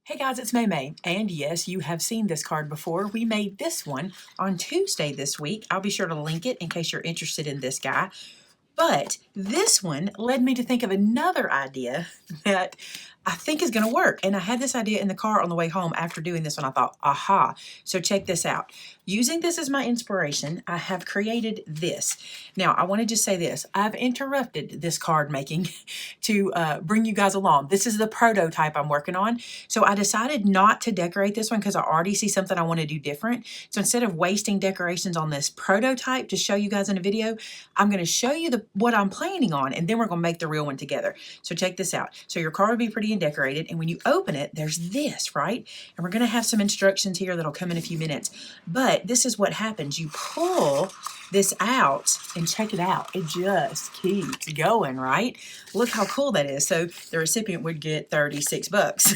Hey guys, it's Maymay, and yes, you have seen this card before. We made this one on Tuesday this week. I'll be sure to link it in case you're interested in this guy. But this one led me to think of another idea that I think is going to work. And I had this idea in the car on the way home after doing this one. I thought, aha. So check this out. Using this as my inspiration, I have created this. Now, I want to just say this. I've interrupted this card making to bring you guys along. This is the prototype I'm working on. So I decided not to decorate this one because I already see something I want to do different. So instead of wasting decorations on this prototype to show you guys in a video, I'm going to show you what I'm planning on, and then we're going to make the real one together. So check this out. So your card will be pretty and decorated, and when you open it, there's this, right? And we're going to have some instructions here that'll come in a few minutes. But this is what happens. You pull this out and check it out. It just keeps going, right? Look how cool that is. So the recipient would get 36 bucks.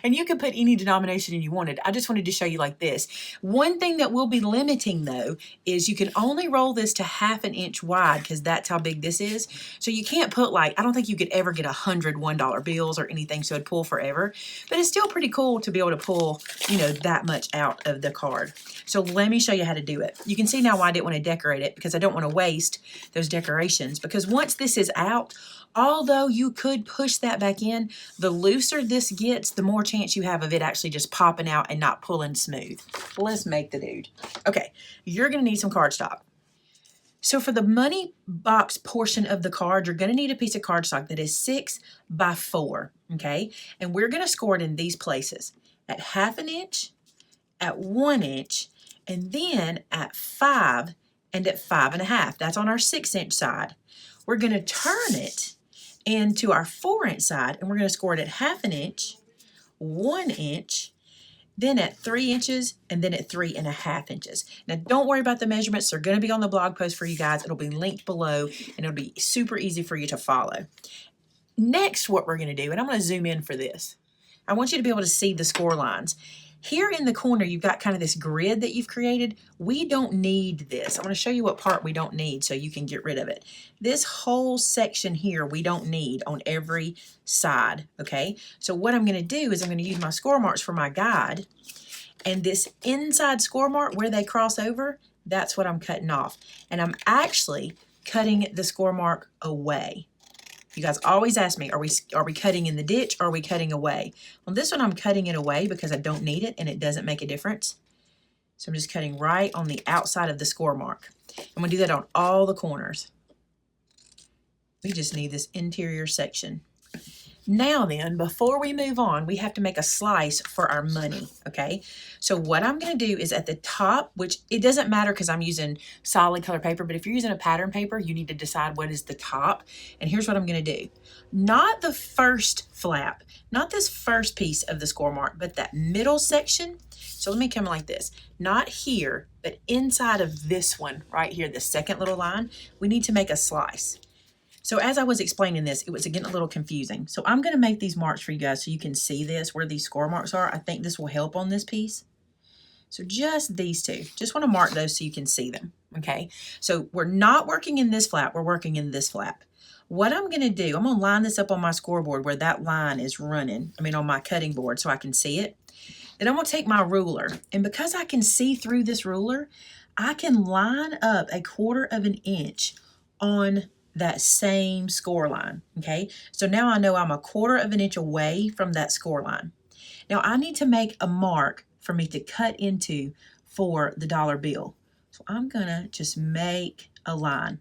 And you could put any denomination you wanted. I just wanted to show you like this. One thing that we'll be limiting though is you can only roll this to 1/2 inch wide because that's how big this is. So you can't put I don't think you could ever get 100 $1 bills or anything, so it'd pull forever. But it's still pretty cool to be able to pull, that much out of the card. So let me show you how to do it. You can see now why I didn't want to decorate it, because I don't want to waste those decorations, because once this is out, although you could push that back in, the looser this gets, the more chance you have of it actually just popping out and not pulling smooth. Let's make the dude. Okay, you're going to need some cardstock. So for the money box portion of the card, you're going to need a piece of cardstock that is 6 by 4, okay? And we're going to score it in these places, at 1/2 inch, at 1 inch, and then at 5 and at 5 1/2. That's on our 6 inch side. We're going to turn it into our 4 inch side, and we're going to score it at 1/2 inch, 1 inch, then at 3 inches, and then at 3 1/2 inches. Now, don't worry about the measurements. They're going to be on the blog post for you guys. It'll be linked below, and it'll be super easy for you to follow. Next, what we're going to do, and I'm going to zoom in for this. I want you to be able to see the score lines. Here in the corner, you've got kind of this grid that you've created. We don't need this. I'm going to show you what part we don't need so you can get rid of it. This whole section here, we don't need on every side, okay? So what I'm going to do is I'm going to use my score marks for my guide, and this inside score mark where they cross over, that's what I'm cutting off. And I'm actually cutting the score mark away. You guys always ask me, are we cutting in the ditch or are we cutting away? On this one, I'm cutting it away because I don't need it and it doesn't make a difference. So I'm just cutting right on the outside of the score mark. I'm going to do that on all the corners. We just need this interior section. Now then, before we move on, we have to make a slice for our money, okay? So what I'm going to do is at the top, which it doesn't matter because I'm using solid color paper, but if you're using a pattern paper, you need to decide what is the top. And here's what I'm going to do. Not the first flap, not this first piece of the score mark, but that middle section. So let me come like this. Not here, but inside of this one right here, the second little line, we need to make a slice. So as I was explaining this, it was getting a little confusing. So I'm going to make these marks for you guys so you can see this, where these score marks are. I think this will help on this piece. So just these two. Just want to mark those so you can see them, okay? So we're not working in this flap. We're working in this flap. What I'm going to do, I'm going to line this up on my scoreboard where that line is running. On my cutting board so I can see it. Then I'm going to take my ruler. And because I can see through this ruler, I can line up 1/4 inch on that same score line, okay? So now I know I'm 1/4 inch away from that score line. Now I need to make a mark for me to cut into for the dollar bill. So I'm gonna just make a line.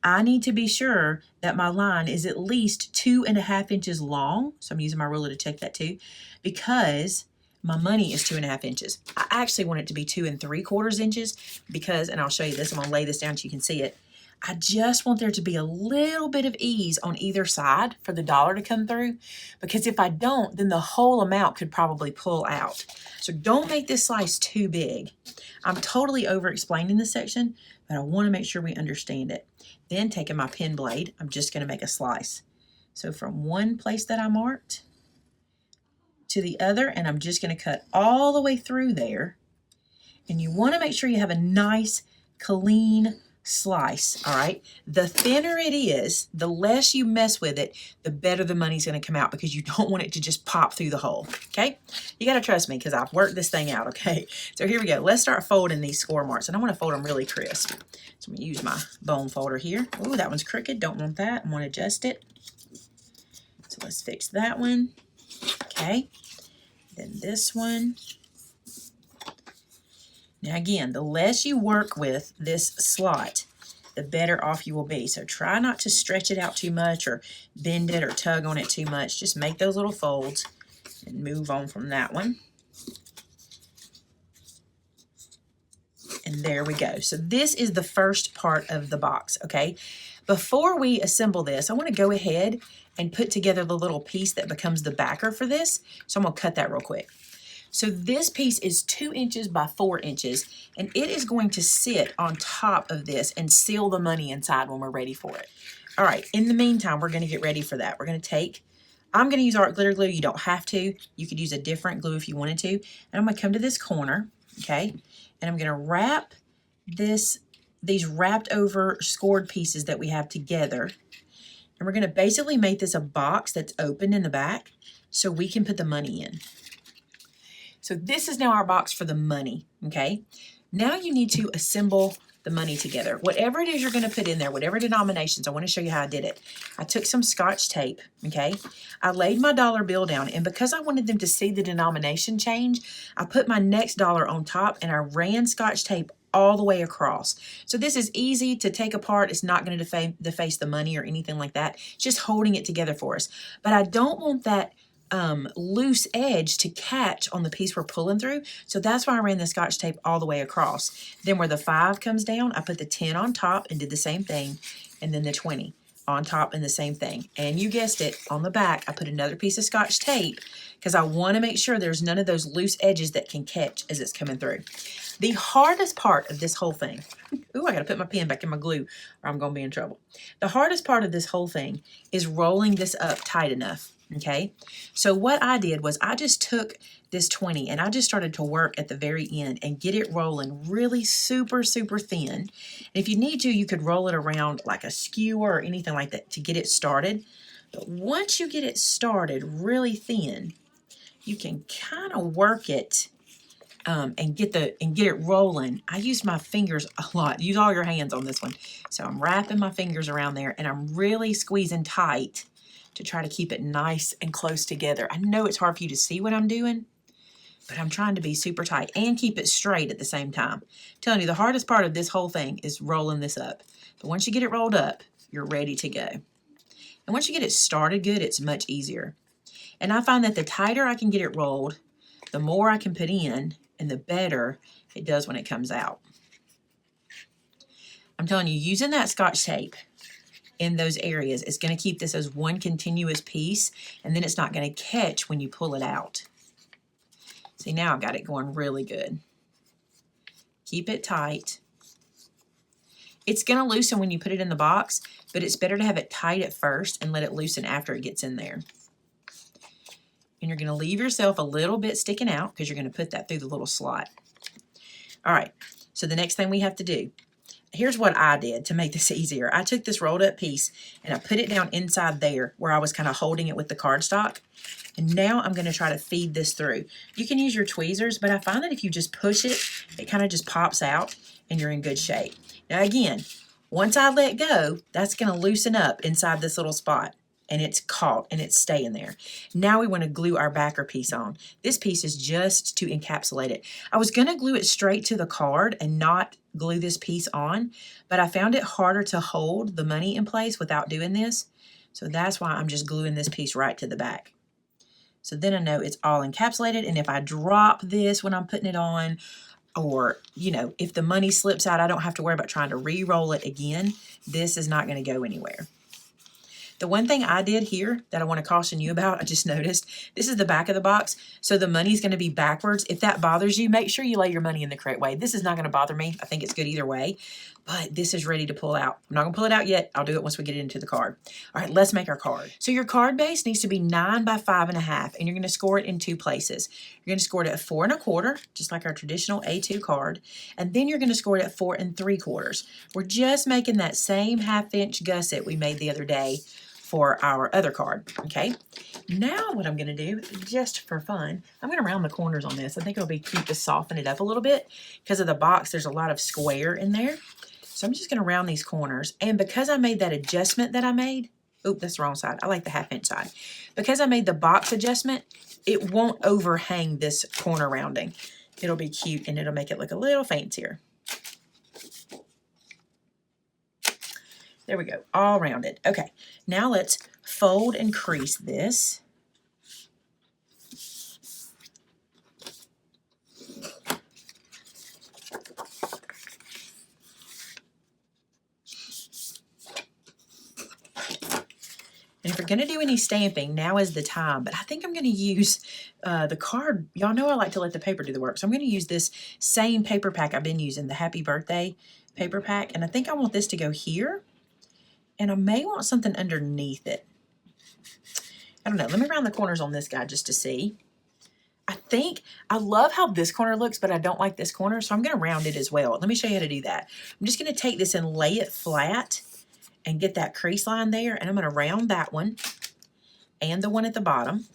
I need to be sure that my line is at least 2 1/2 inches long. So I'm using my ruler to check that too, because my money is 2 1/2 inches. I actually want it to be 2 3/4 inches because, and I'll show you this, I'm gonna lay this down so you can see it. I just want there to be a little bit of ease on either side for the dollar to come through, because if I don't, then the whole amount could probably pull out. So don't make this slice too big. I'm totally over explaining this section, but I want to make sure we understand it. Then taking my pen blade, I'm just going to make a slice. So from one place that I marked to the other, and I'm just going to cut all the way through there. And you want to make sure you have a nice, clean, slice, all right? The thinner it is, the less you mess with it, the better the money's gonna come out, because you don't want it to just pop through the hole, okay? You gotta trust me, because I've worked this thing out, okay? So here we go. Let's start folding these score marks, and I wanna fold them really crisp. So I'm gonna use my bone folder here. Ooh, that one's crooked, don't want that. I wanna adjust it. So let's fix that one, okay? Then this one. Now again, the less you work with this slot, the better off you will be. So try not to stretch it out too much or bend it or tug on it too much. Just make those little folds and move on from that one. And there we go. So this is the first part of the box, okay? Before we assemble this, I want to go ahead and put together the little piece that becomes the backer for this. So I'm going to cut that real quick. So this piece is 2 inches by 4 inches, and it is going to sit on top of this and seal the money inside when we're ready for it. All right, in the meantime, we're gonna get ready for that. We're gonna I'm gonna use art glitter glue. You don't have to. You could use a different glue if you wanted to. And I'm gonna come to this corner, okay? And I'm gonna wrap these wrapped over scored pieces that we have together. And we're gonna basically make this a box that's open in the back so we can put the money in. So this is now our box for the money, okay? Now you need to assemble the money together. Whatever it is you're gonna put in there, whatever denominations, I wanna show you how I did it. I took some Scotch tape, okay? I laid my dollar bill down, and because I wanted them to see the denomination change, I put my next dollar on top and I ran Scotch tape all the way across. So this is easy to take apart. It's not gonna deface the money or anything like that. It's just holding it together for us. But I don't want that loose edge to catch on the piece we're pulling through. So that's why I ran the Scotch tape all the way across. Then where the 5 comes down, I put the 10 on top and did the same thing. And then the 20 on top and the same thing. And you guessed it, on the back, I put another piece of Scotch tape because I want to make sure there's none of those loose edges that can catch as it's coming through. The hardest part of this whole thing, ooh, I got to put my pen back in my glue or I'm going to be in trouble. The hardest part of this whole thing is rolling this up tight enough. Okay, so what I did was I just took this 20 and I just started to work at the very end and get it rolling really super thin. And if you need to, you could roll it around like a skewer or anything like that to get it started. But once you get it started really thin, you can kind of work it and get it rolling. I use my fingers a lot. Use all your hands on this one. So I'm wrapping my fingers around there and I'm really squeezing tight to try to keep it nice and close together. I know it's hard for you to see what I'm doing, but I'm trying to be super tight and keep it straight at the same time. I'm telling you, the hardest part of this whole thing is rolling this up. But once you get it rolled up, you're ready to go. And once you get it started good, it's much easier. And I find that the tighter I can get it rolled, the more I can put in, and the better it does when it comes out. I'm telling you, using that Scotch tape in those areas, it's going to keep this as one continuous piece, and then it's not going to catch when you pull it out. See, now I've got it going really good. Keep it tight. It's going to loosen when you put it in the box, but it's better to have it tight at first and let it loosen after it gets in there. And you're going to leave yourself a little bit sticking out because you're going to put that through the little slot. All right, so the next thing we have to do, here's what I did to make this easier. I took this rolled up piece and I put it down inside there where I was kind of holding it with the cardstock. And now I'm going to try to feed this through. You can use your tweezers, but I find that if you just push it, it kind of just pops out and you're in good shape. Now again, once I let go, that's going to loosen up inside this little spot. And it's caught and it's staying there. Now we want to glue our backer piece on. This piece is just to encapsulate it. I was going to glue it straight to the card and not glue this piece on, but I found it harder to hold the money in place without doing this. So that's why I'm just gluing this piece right to the back. So then I know it's all encapsulated, and if I drop this when I'm putting it on, or, you know, if the money slips out, I don't have to worry about trying to re-roll it again. This is not going to go anywhere. The one thing I did here that I want to caution you about, I just noticed, this is the back of the box, so the money's going to be backwards. If that bothers you, make sure you lay your money in the correct way. This is not going to bother me. I think it's good either way, but this is ready to pull out. I'm not going to pull it out yet. I'll do it once we get into the card. All right, let's make our card. So your card base needs to be 9 by 5.5, and you're going to score it in 2 places. You're going to score it at 4 1/4, just like our traditional A2 card, and then you're going to score it at 4 3/4. We're just making that same 1/2 inch gusset we made the other day for our other card, okay? Now what I'm gonna do, just for fun, I'm gonna round the corners on this. I think it'll be cute to soften it up a little bit. Because of the box, there's a lot of square in there. So I'm just gonna round these corners. And because I made that adjustment that I made, oop, that's the wrong side. I like the 1/2 inch side. Because I made the box adjustment, it won't overhang this corner rounding. It'll be cute and it'll make it look a little fancier. There we go, all rounded. Okay, now let's fold and crease this. And if you're going to do any stamping, now is the time. But I think I'm going to use the card. Y'all know I like to let the paper do the work. So I'm going to use this same paper pack I've been using, the Happy Birthday paper pack. And I think I want this to go here. And I may want something underneath it. I don't know. Let me round the corners on this guy just to see. I love how this corner looks, but I don't like this corner. So I'm going to round it as well. Let me show you how to do that. I'm just going to take this and lay it flat and get that crease line there. And I'm going to round that one and the one at the bottom.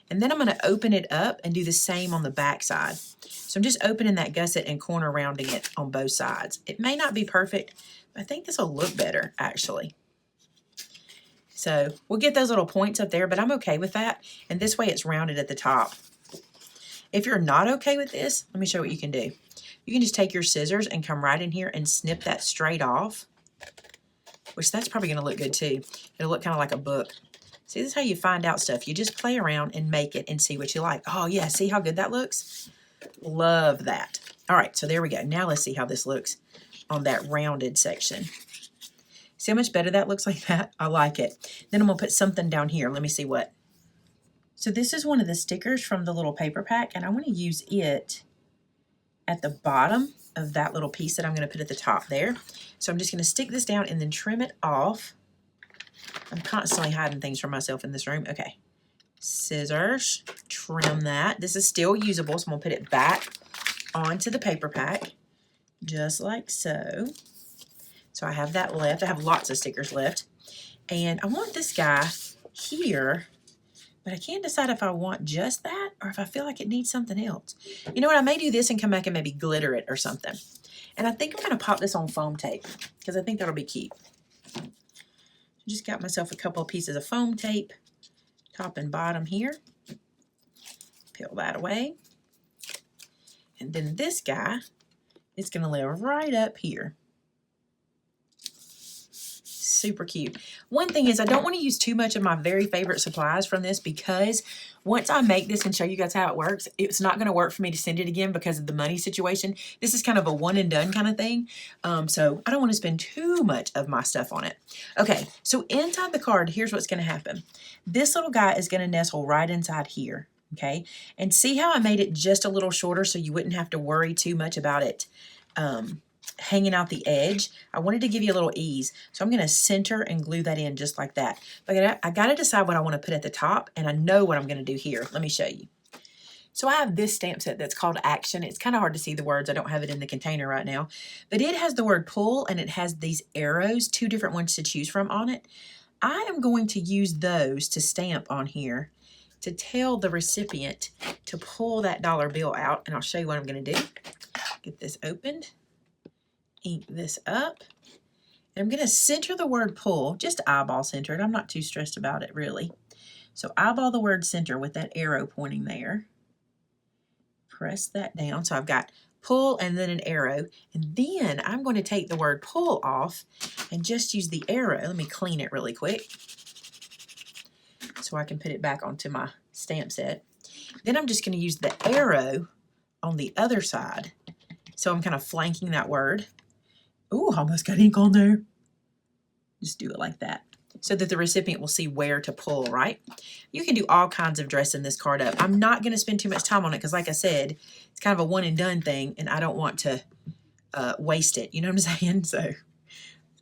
And then I'm going to open it up and do the same on the back side. So I'm just opening that gusset and corner rounding it on both sides. It may not be perfect, but I think this will look better actually. So we'll get those little points up there, but I'm okay with that. And this way it's rounded at the top. If you're not okay with this, let me show you what you can do. You can just take your scissors and come right in here and snip that straight off, which that's probably going to look good too. It'll look kind of like a book. See, this is how you find out stuff. You just play around and make it and see what you like. Oh yeah, see how good that looks? Love that. All right, so there we go. Now let's see how this looks on that rounded section. See how much better that looks like that? I like it. Then I'm going to put something down here. Let me see what. So this is one of the stickers from the little paper pack, and I want to use it at the bottom of that little piece that I'm going to put at the top there. So I'm just going to stick this down and then trim it off. I'm constantly hiding things from myself in this room. Okay. Scissors, trim that. This is still usable, so I'm going to put it back onto the paper pack, just like so. So I have that left. I have lots of stickers left. And I want this guy here, but I can't decide if I want just that or if I feel like it needs something else. You know what? I may do this and come back and maybe glitter it or something. And I think I'm going to pop this on foam tape because I think that'll be cute. Just got myself a couple of pieces of foam tape, top and bottom here. Peel that away. And then this guy is going to live right up here. Super cute. One thing is I don't want to use too much of my very favorite supplies from this because once I make this and show you guys how it works, it's not going to work for me to send it again because of the money situation. This is kind of a one and done kind of thing. So I don't want to spend too much of my stuff on it. Okay, so inside the card, here's what's going to happen. This little guy is going to nestle right inside here. Okay, and see how I made it just a little shorter so you wouldn't have to worry too much about it hanging out the edge. I wanted to give you a little ease. So I'm going to center and glue that in just like that. But I got to decide what I want to put at the top, and I know what I'm going to do here. Let me show you. So I have this stamp set that's called Action. It's kind of hard to see the words. I don't have it in the container right now. But it has the word pull, and it has these arrows, 2 different ones to choose from on it. I am going to use those to stamp on here to tell the recipient to pull that dollar bill out, and I'll show you what I'm going to do. Get this opened. Ink this up. And I'm going to center the word pull, just eyeball center it. I'm not too stressed about it really. So eyeball the word center with that arrow pointing there. Press that down. So I've got pull and then an arrow. And then I'm going to take the word pull off and just use the arrow. Let me clean it really quick so I can put it back onto my stamp set. Then I'm just going to use the arrow on the other side. So I'm kind of flanking that word. Ooh, almost got ink on there. Just do it like that so that the recipient will see where to pull, right? You can do all kinds of dressing this card up. I'm not going to spend too much time on it because, like I said, it's kind of a one and done thing, and I don't want to waste it. You know what I'm saying? So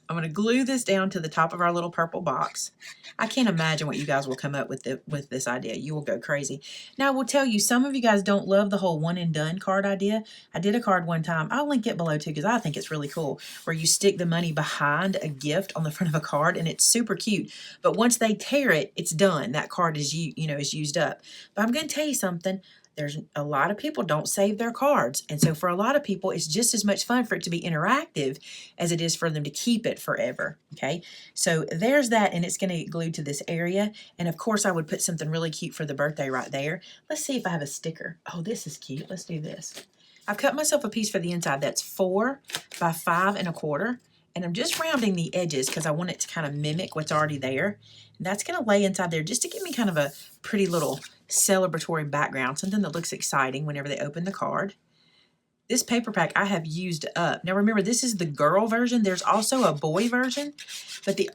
I'm going to glue this down to the top of our little purple box. I can't imagine what you guys will come up with this idea. You will go crazy. Now, I will tell you, some of you guys don't love the whole one and done card idea. I did a card one time. I'll link it below too because I think it's really cool, where you stick the money behind a gift on the front of a card, and it's super cute. But once they tear it, it's done. That card is is used up. But I'm going to tell you something. There's a lot of people don't save their cards. And so for a lot of people, it's just as much fun for it to be interactive as it is for them to keep it forever. Okay, so there's that, and it's going to get glued to this area. And of course, I would put something really cute for the birthday right there. Let's see if I have a sticker. Oh, this is cute. Let's do this. I've cut myself a piece for the inside that's 4 by 5 1/4. And I'm just rounding the edges because I want it to kind of mimic what's already there. And that's going to lay inside there just to give me kind of a pretty little celebratory background, something that looks exciting whenever they open the card. This paper pack I have used up. Now remember, this is the girl version. There's also a boy version, but it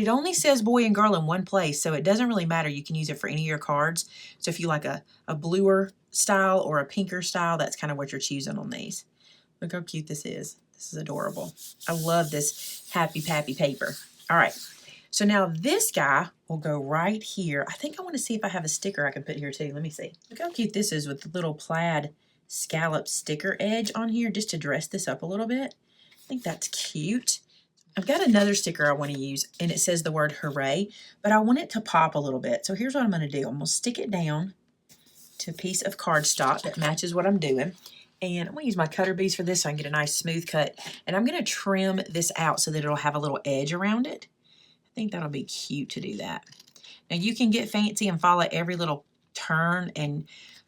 only says boy and girl in one place, so it doesn't really matter. You can use it for any of your cards. So if you like a bluer style or a pinker style, that's kind of what you're choosing on these. Look how cute this is. This is adorable. I love this Happy Pappy paper. All right. So now this guy will go right here. I think I want to see if I have a sticker I can put here too. Let me see. Look how cute this is with the little plaid scallop sticker edge on here just to dress this up a little bit. I think that's cute. I've got another sticker I want to use, and it says the word hooray, but I want it to pop a little bit. So here's what I'm going to do. I'm going to stick it down to a piece of cardstock that matches what I'm doing. And I'm going to use my cutter beads for this so I can get a nice smooth cut. And I'm going to trim this out so that it'll have a little edge around it. I think that'll be cute to do that. Now you can get fancy and follow every little turn and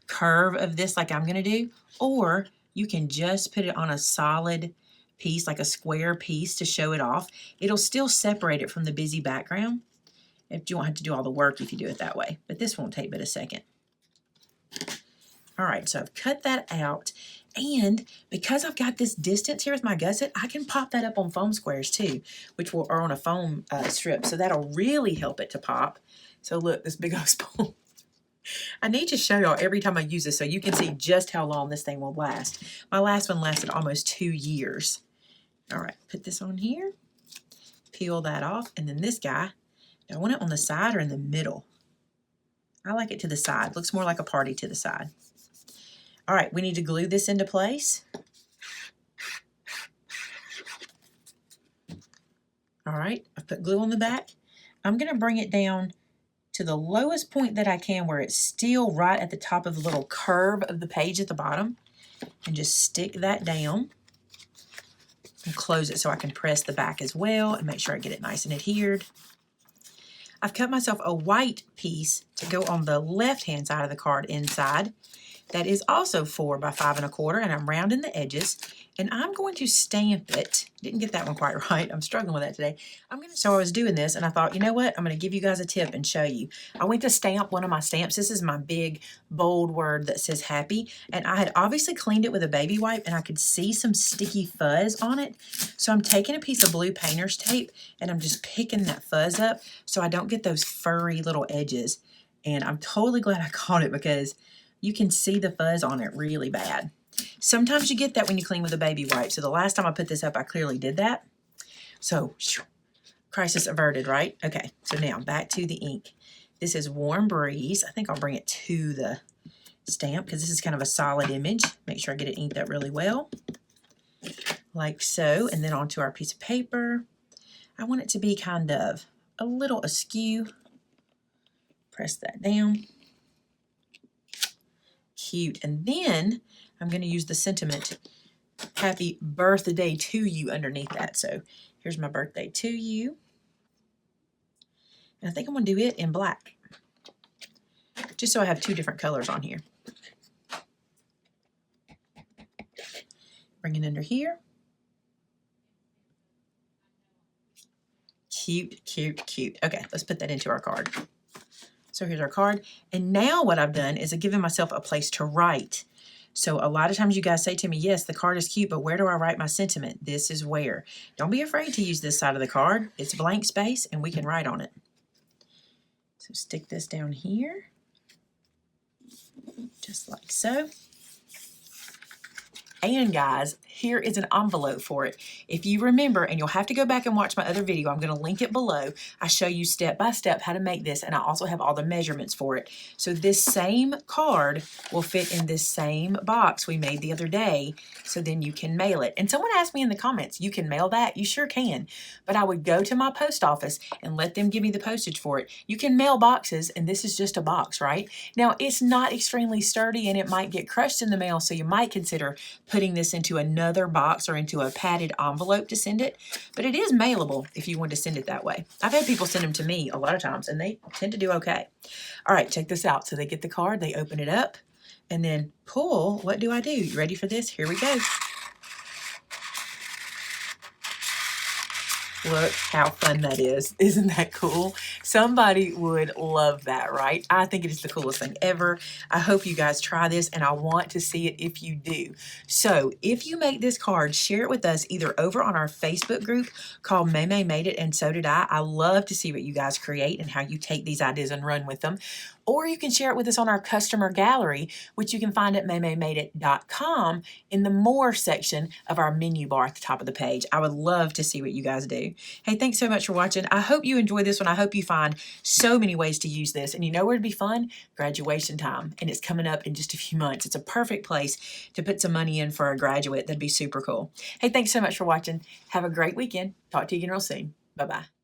curve of this like I'm going to do. Or you can just put it on a solid piece, like a square piece to show it off. It'll still separate it from the busy background. If you won't have to do all the work if you do it that way. But this won't take but a second. All right, so I've cut that out. And because I've got this distance here with my gusset, I can pop that up on foam squares too, are on a foam strip. So that'll really help it to pop. So look, this big old spoon. I need to show y'all every time I use this so you can see just how long this thing will last. My last one lasted almost 2 years. All right, put this on here, peel that off, and then this guy, do I want it on the side or in the middle? I like it to the side. Looks more like a party to the side. All right, we need to glue this into place. All right, I've put glue on the back. I'm going to bring it down to the lowest point that I can where it's still right at the top of the little curve of the page at the bottom, and just stick that down and close it so I can press the back as well and make sure I get it nice and adhered. I've cut myself a white piece to go on the left-hand side of the card inside. That is also 4 by 5 1/4, and I'm rounding the edges, and I'm going to stamp it. Didn't get that one quite right. I'm struggling with that today. So I was doing this, and I thought, you know what? I'm going to give you guys a tip and show you. I went to stamp one of my stamps. This is my big, bold word that says happy, and I had obviously cleaned it with a baby wipe, and I could see some sticky fuzz on it. So I'm taking a piece of blue painter's tape, and I'm just picking that fuzz up so I don't get those furry little edges. And I'm totally glad I caught it because you can see the fuzz on it really bad. Sometimes you get that when you clean with a baby wipe. So the last time I put this up, I clearly did that. So, crisis averted, right? Okay, so now back to the ink. This is Warm Breeze. I think I'll bring it to the stamp because this is kind of a solid image. Make sure I get it inked up really well. Like so, and then onto our piece of paper. I want it to be kind of a little askew. Press that down. Cute. And then I'm going to use the sentiment happy birthday to you underneath that. So here's my birthday to you. And I think I'm going to do it in black, just so I have 2 different colors on here. Bring it under here. Cute, cute, cute. Okay, let's put that into our card. So here's our card. And now what I've done is I've given myself a place to write. So a lot of times you guys say to me, yes, the card is cute, but where do I write my sentiment? This is where. Don't be afraid to use this side of the card. It's blank space and we can write on it. So stick this down here, just like so. And guys, here is an envelope for it. If you remember, and you'll have to go back and watch my other video, I'm going to link it below. I show you step by step how to make this, and I also have all the measurements for it. So this same card will fit in this same box we made the other day, so then you can mail it. And someone asked me in the comments, you can mail that? You sure can. But I would go to my post office and let them give me the postage for it. You can mail boxes, and this is just a box, right? Now, it's not extremely sturdy, and it might get crushed in the mail, so you might consider putting this into another box or into a padded envelope to send it, but it is mailable if you want to send it that way. I've had people send them to me a lot of times and they tend to do okay. All right, check this out. So they get the card, they open it up, and then pull. What do I do? You ready for this? Here we go. Look how fun that is. Isn't that cool? Somebody would love that, right? I think it is the coolest thing ever. I hope you guys try this, and I want to see it if you do. So if you make this card, share it with us either over on our Facebook group called Maymay Made It, and so did I. I love to see what you guys create and how you take these ideas and run with them. Or you can share it with us on our customer gallery, which you can find at maymaymadeit.com in the More section of our menu bar at the top of the page. I would love to see what you guys do. Hey, thanks so much for watching. I hope you enjoy this one. I hope you find so many ways to use this. And you know where it'd be fun? Graduation time. And it's coming up in just a few months. It's a perfect place to put some money in for a graduate. That'd be super cool. Hey, thanks so much for watching. Have a great weekend. Talk to you again real soon. Bye-bye.